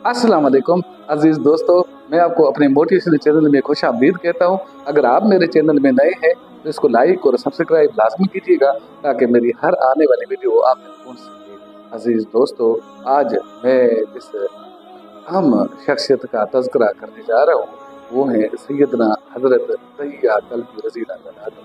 अस्सलाम वालेकुम अजीज दोस्तों, मैं आपको अपने मोटिवेशनल चैनल में खुश आमदीद कहता हूँ। अगर आप मेरे चैनल में नए हैं तो इसको लाइक और सब्सक्राइब लाजमी कीजिएगा ताकि मेरी हर आने वाली वीडियो आप तक पहुँच सके। अजीज दोस्तों, आज मैं जिस अहम शख्सियत का तज़किरा करने जा रहा हूँ वो है सैयदना हज़रत तहिया कल्बी रज़ी अल्लाह अन्हु।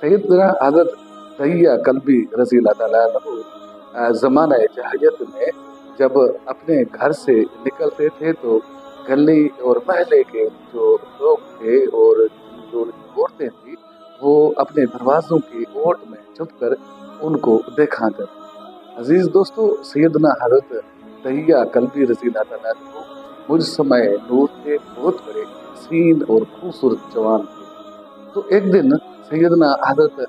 सैयदना हज़रत तहिया कल्बी रज़ी अल्लाह अन्हु ज़माना जहालियत में जब अपने घर से निकलते थे तो गली और महल्ले के जो लोग थे और जो औरतें थी वो अपने दरवाजों की ओट में छुपकर उनको देखा करती। अजीज दोस्तों, सैयदना हज़रत तहिया कल्बी रज़ी अल्लाह अन्हु मुझ समय नूर के बहुत बड़े हसीन और खूबसूरत जवान थे। तो एक दिन सैयदना हज़रत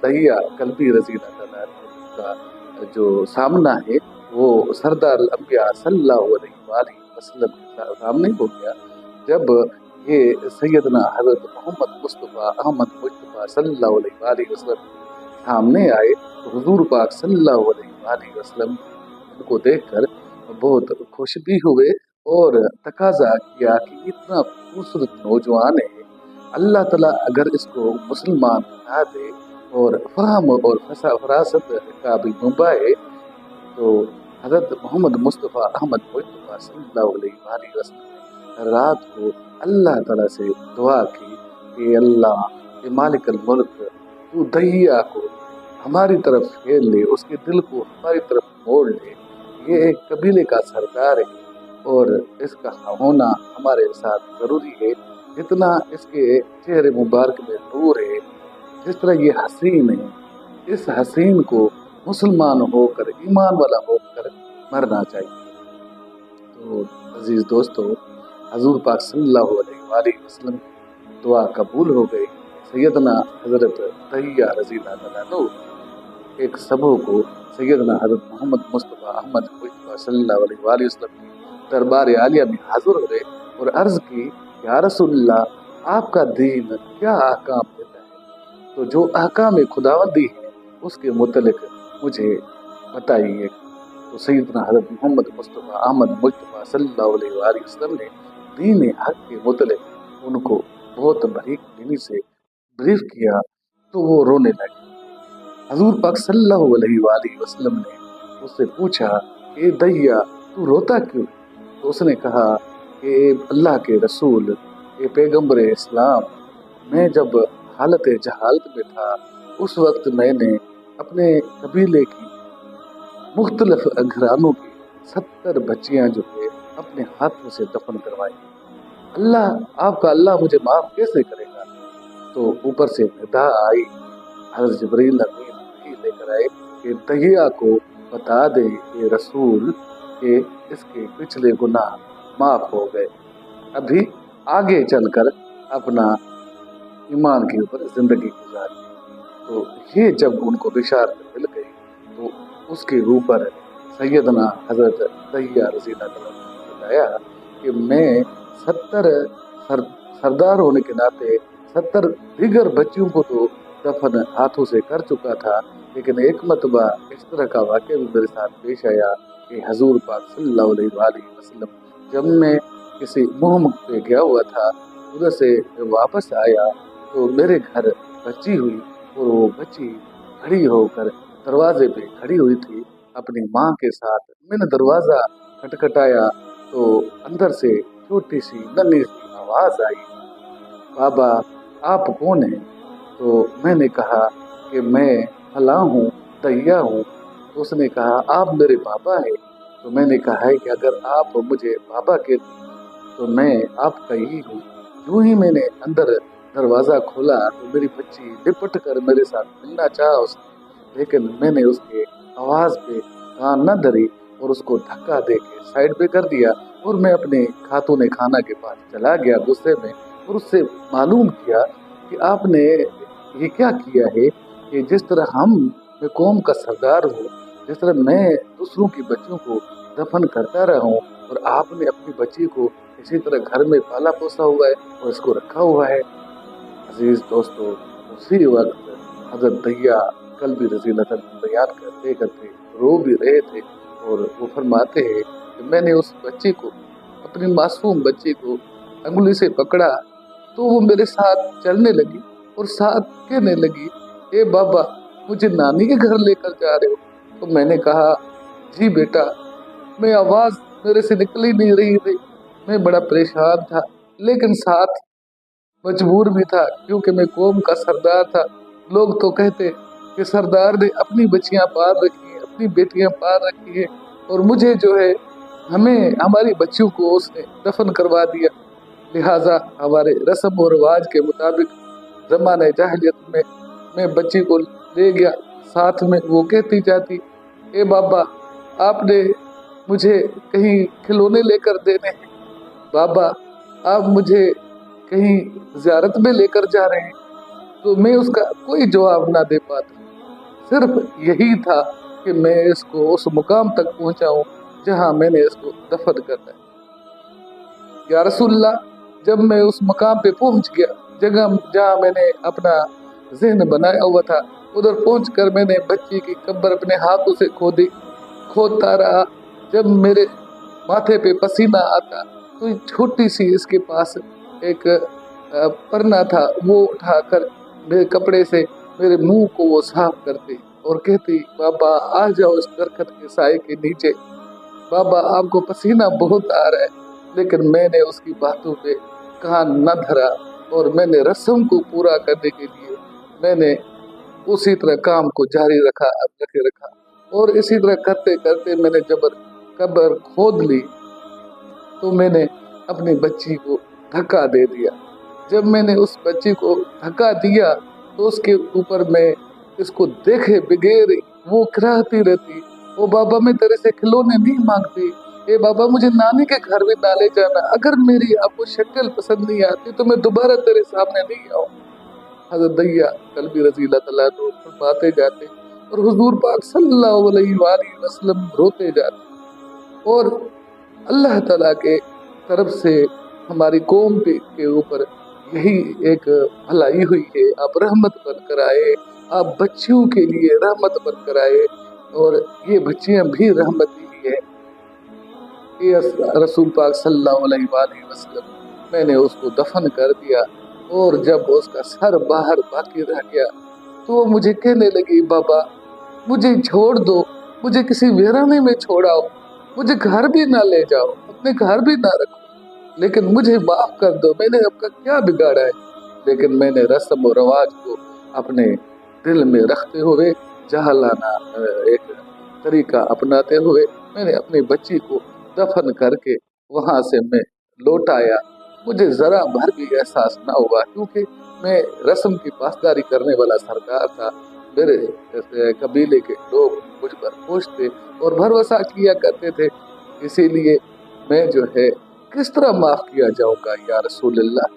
तहिया कल्बी रज़ी अल्लाह अन्हु का जो सामना है वो सरदार अंबिया सल्लल्लाहु अलैहि वसल्लम के सामने हो गया। जब ये सैयदना हज़रत मोहम्मद मुस्तफ़ा अहमद मुस्तफ़ा सल्लल्लाहु अलैहि वसल्लम सामने आए तो हुजूर पाक सल्लल्लाहु अलैहि वसल्लम उनको देखकर बहुत खुश भी हुए और तकाजा किया कि इतना खूबसूरत नौजवान है, अल्लाह ताला अगर इसको मुसलमान बना दे और फहम और फरासत का भी नुमा है तो हज़रत मोहम्मद मुस्तफ़ा अहमद मुस्तफ़ा सल्लल्लाहु अलैहि वसल्लम ने रात को अल्लाह ताला से दुआ की कि अल्लाह ये मालिकल मुल्क तू दहिया को हमारी तरफ फेर ले, उसके दिल को हमारी तरफ मोड़ ले। ये एक कबीले का सरदार है और इसका होना हमारे साथ जरूरी है। जितना इसके चेहरे मुबारक में नूर है, जिस तरह ये हसीन है, इस हसीन को मुसलमान होकर ईमान वाला होकर मरना चाहिए। तो अजीज दोस्तों, हजूर पाक सल्लल्लाहु अलैहि वसल्लम की दुआ कबूल हो गई। सैयदना हज़रत तहिया रज़ी अल्लाह अन्हु एक सबों को सैयदना हज़रत मोहम्मद मुस्तफ़ा अहमद मुस्तफ़ा सल्लल्लाहु अलैहि वसल्लम की दरबार आलिया में हाजिर हुए और अर्ज की, या रसूलल्लाह, आपका दीन क्या अहकाम देता है? तो जो अहकाम खुदावंदी है उसके मुतलिक मुझे बताइए। तो सैयदना हज़रत मोहम्मद मुस्तफ़ा अहमद मुस्तफ़ा सल्लल्लाहु अलैहि वसल्लम ने दीन हक के मुतलिक उनको बहुत बारीक बीनी से ब्रीफ किया तो वो रोने लगे। हजूर पाक सल्लल्लाहु अलैहि वसल्लम ने उससे पूछा कि दहिया तू रोता क्यों? तो उसने कहा कि अल्लाह के रसूल, ये पैगम्बर इस्लाम, मैं जब हालत जहालत में था उस वक्त मैंने अपने कबीले की मुख्तलिफ घरानों की 70 बच्चियां जो है अपने हाथों से दफन करवाई। अल्लाह मुझे माफ कैसे करेगा? तो ऊपर से निदा आई, हज़रत जिब्रील अमीन लेकर आए कि दहिया को बता दे कि रसूल के इसके पिछले गुनाह माफ हो गए, अभी आगे चलकर अपना ईमान के ऊपर जिंदगी गुजारी। तो ये जब उनको बिशारत मिल गई तो उसके ऊपर सैयदना हज़रत तहिया रज़ी अल्लाह अन्हु ने बताया कि मैं 70 सरदार होने के नाते 70 दीगर बच्चियों को तो दफन हाथों से कर चुका था, लेकिन एक मरतबा इस तरह का वाक़या भी मेरे साथ पेश आया कि हजूर पाक सल्लल्लाहु अलैहि वसल्लम जब मैं किसी मुहिम पे गया हुआ था, उधर से वापस आया तो मेरे घर बच्ची हुई और वो बच्ची खड़ी होकर दरवाजे पे खड़ी हुई थी अपनी माँ के साथ। मैंने दरवाज़ा खटखटाया तो अंदर से छोटी सी नन्ही सी आवाज़ आई, बाबा आप कौन हैं? तो मैंने कहा कि मैं फलां हूँ, तहिया हूँ। तो उसने कहा आप मेरे बाबा हैं। तो मैंने कहा है कि अगर आप मुझे बाबा कहते तो मैं आपका ही हूँ। यूं ही मैंने अंदर दरवाज़ा खोला तो मेरी बच्ची लिपट कर मेरे साथ मिलना चाहा उसने, लेकिन मैंने उसके आवाज़ पे कान न धरी और उसको धक्का दे के साइड पे कर दिया और मैं अपने खातून खाना के पास चला गया गुस्से में और उससे मालूम किया कि आपने ये क्या किया है कि जिस तरह मैं कौम का सरदार हूँ, जिस तरह मैं दूसरों की बच्चियों को दफन करता रहा हूँ और आपने अपनी बच्ची को इसी तरह घर में पाला पोसा हुआ है और इसको रखा हुआ है। अजीज दोस्तों, उसी वक्त हज़रत तहिया कल्बी रज़ी अल्लाह अन्हु बयान करते करते रो भी रहे थे और वो फरमाते हैं कि मैंने उस बच्ची को, अपनी मासूम बच्ची को अंगुली से पकड़ा तो वो मेरे साथ चलने लगी और साथ कहने लगी, ए बाबा मुझे नानी के घर लेकर जा रहे हो? तो मैंने कहा, जी बेटा। मैं आवाज मेरे से निकल ही नहीं रही थी। मैं बड़ा परेशान था, लेकिन साथ मजबूर भी था, क्योंकि मैं कौम का सरदार था। लोग तो कहते कि सरदार ने अपनी बच्चियां पाल रखी हैं, अपनी बेटियां पाल रखी हैं, और मुझे जो है, हमें हमारी बच्चियों को उसने दफन करवा दिया। लिहाजा हमारे रस्म और रिवाज के मुताबिक जमाने जाहिलियत में मैं बच्ची को ले गया साथ में। वो कहती जाती, ए बाबा आपने मुझे कहीं खिलौने लेकर देने हैं, बाबा आप मुझे कहीं ज़ियारत में लेकर जा रहे हैं। तो मैं उसका कोई जवाब ना दे पाता। सिर्फ यही था कि मैं इसको उस मुकाम तक पहुंचाऊं जहां मैंने इसको दफन करना है। या रसूलल्लाह, जब मैं उस मुकाम पे पहुंच गया, जगह जहां मैंने अपना ज़हन बनाया हुआ था, उधर पहुंचकर मैंने बच्ची की कब्र अपने हाथों से खोदता रहा। जब मेरे माथे पे पसीना आता तो छोटी सी इसके पास एक परना था, वो उठाकर मेरे कपड़े से मेरे मुंह को वो साफ करती और कहती, बाबा आ जाओ इस दरख्त के साए के नीचे, बाबा आपको पसीना बहुत आ रहा है। लेकिन मैंने उसकी बातों पे कान न धरा और मैंने रस्म को पूरा करने के लिए मैंने उसी तरह काम को जारी रखा और इसी तरह करते करते मैंने जब कब्र खोद ली तो मैंने अपनी बच्ची को धक्का दे दिया। जब मैंने उस बच्ची को धक्का दिया तो उसके ऊपर मैं इसको देखे बगैर वो कराहती रहती, ओ बाबा मैं तेरे से खिलौने नहीं मांगती, ए बाबा मुझे नानी के घर भी ना ले जाना, अगर मेरी आपको शक्ल पसंद नहीं आती तो मैं दोबारा तेरे सामने नहीं आऊँ। हज़रत दैया कल्बी रज़ी अल्लाह तआला अन्हु फरमाते जाते और हुजूर पाक सल्लल्लाहु अलैहि वसल्लम रोते जाते और अल्लाह ताला के तरफ से हमारी कौम के ऊपर यही एक भलाई हुई है, आप रहमत बनकर आए, आप बच्चियों के लिए रहमत बनकर आए, और ये बच्चियां भी रहमत ही है। ये रसूल पाक सल्लल्लाहु अलैहि वसल्लम, मैंने उसको दफन कर दिया और जब उसका सर बाहर बाकी रह गया तो वो मुझे कहने लगी, बाबा मुझे छोड़ दो, मुझे किसी वीराने में छोड़ाओ, मुझे घर भी ना ले जाओ, अपने घर भी ना रखो, लेकिन मुझे माफ कर दो, मैंने आपका क्या बिगाड़ा है। लेकिन मैंने रस्म और रवाज को अपने दिल में रखते हुए, जहलाना एक तरीका अपनाते हुए मैंने अपनी बच्ची को दफन करके वहां से मैं लौट आया। मुझे जरा भर भी एहसास ना हुआ, क्योंकि मैं रस्म की पासदारी करने वाला सरदार था। मेरे कबीले के लोग मुझ पर खुश थे और भरोसा किया करते थे, इसीलिए मैं जो है किस तरह माफ किया जाऊंगा या रसूलल्लाह।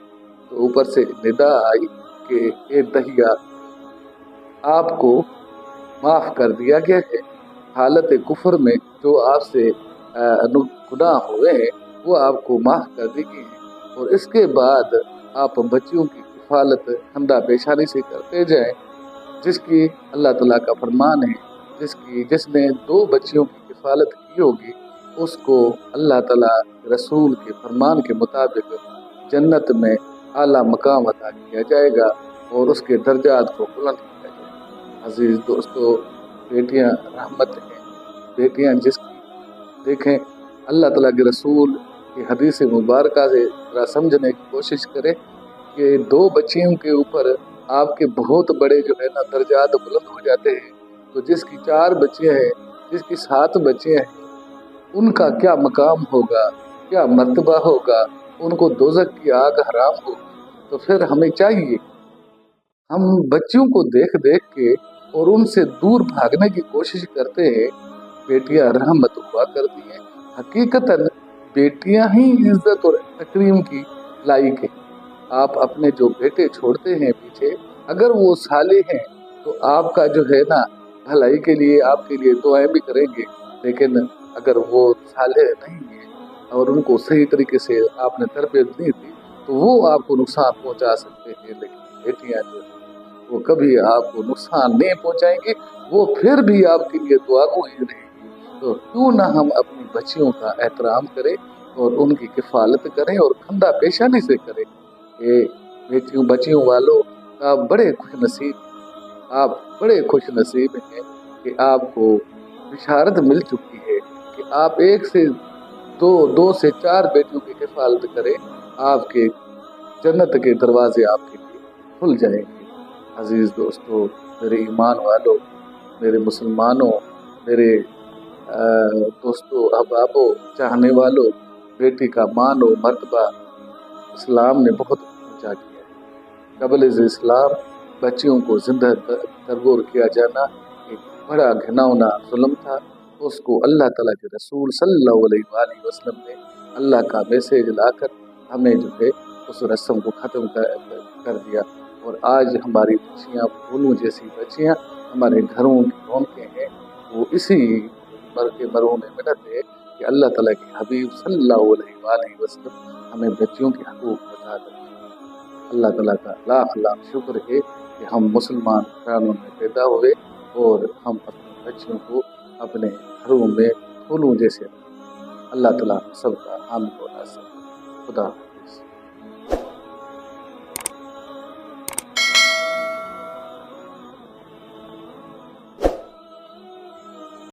तो ऊपर से निदा आई कि ए दहिया आपको माफ कर दिया गया है, हालत कुफर में जो आपसे गुनाह हुए हैं वो आपको माफ कर दी गई है, और इसके बाद आप बच्चियों की किफालत खंदा पेशानी से करते जाएं, जिसकी अल्लाह ताला का फरमान है, जिसने 2 बच्चियों की किफालत की होगी उसको अल्लाह ताला रसूल के फरमान के मुताबिक जन्नत में आला मकाम अता किया जाएगा और उसके दर्जात को बुलंद किया जाएगा। अजीज दोस्तों, बेटियां रहमत हैं, बेटियां जिसकी देखें अल्लाह ताला के रसूल की हदीस मुबारक से जरा समझने की कोशिश करें कि 2 बच्चियों के ऊपर आपके बहुत बड़े जो है ना दर्जात बुलंद हो जाते हैं, तो जिसकी 4 बच्चियां हैं, जिसकी 7 बच्चियां हैं, उनका क्या मकाम होगा, क्या मर्तबा होगा, उनको दोज़ख की आग हराम होगी। तो फिर हमें चाहिए, हम बच्चियों को देख देख के और उनसे दूर भागने की कोशिश करते हैं। बेटियां रहमत हुआ करती हैं, हकीकतन बेटियां ही इज्जत और तकरीम की लायक है। आप अपने जो बेटे छोड़ते हैं पीछे, अगर वो साले हैं तो आपका जो है ना भलाई के लिए आपके लिए दुआएं भी करेंगे, लेकिन अगर वो साले नहीं है और उनको सही तरीके से आपने तरबियत नहीं दी तो वो आपको नुकसान पहुंचा सकते हैं। लेकिन बेटियां जो है वो कभी आपको नुकसान नहीं पहुंचाएंगी, वो फिर भी आपके लिए दुआगो ही रहेगी, تو کیوں نہ ہم اپنی بچیوں کا احترام کریں اور ان کی کفالت کریں اور خندہ پیشانی سے کریں۔ کہ بچیوں والوں آپ بڑے خوش نصیب، آپ بڑے خوش نصیب ہیں کہ آپ کو بشارت مل چکی ہے کہ آپ ایک سے دو سے چار بیٹیوں کی کفالت کریں، آپ کے جنت کے دروازے آپ کے لیے کھل جائیں گے۔ عزیز دوستو، میرے ایمان والوں، میرے مسلمانوں، میرے دوستو، احبابوں، چاہنے والوں، بیٹی کا مان و مرتبہ اسلام نے بہت اونچا کیا ہے۔ قبل از اسلام بچیوں کو زندہ تربور کیا جانا ایک بڑا گھناؤنا ظلم تھا۔ اس کو اللہ تعالیٰ کے رسول صلی اللہ علیہ وآلہ وسلم نے اللہ کا میسیج لا کر ہمیں جو ہے اس رسم کو ختم کر دیا، اور آج ہماری بچیاں پھولوں جیسی بچیاں ہمارے گھروں کی رونقیں ہیں۔ وہ اسی کے مرہون منت ہے کہ اللہ تعالیٰ کے حبیب صلی اللہ علیہ وآلہ وسلم ہمیں بچیوں کے حقوق بتا دیں۔ اللہ تعالیٰ کا لاکھ لاکھ شکر ہے کہ ہم مسلمان خاندانوں میں پیدا ہوئے اور ہم اپنی بچیوں کو اپنے گھروں میں پھولوں جیسے۔ اللہ تعالیٰ سب کا حامد و ناصر۔ خدا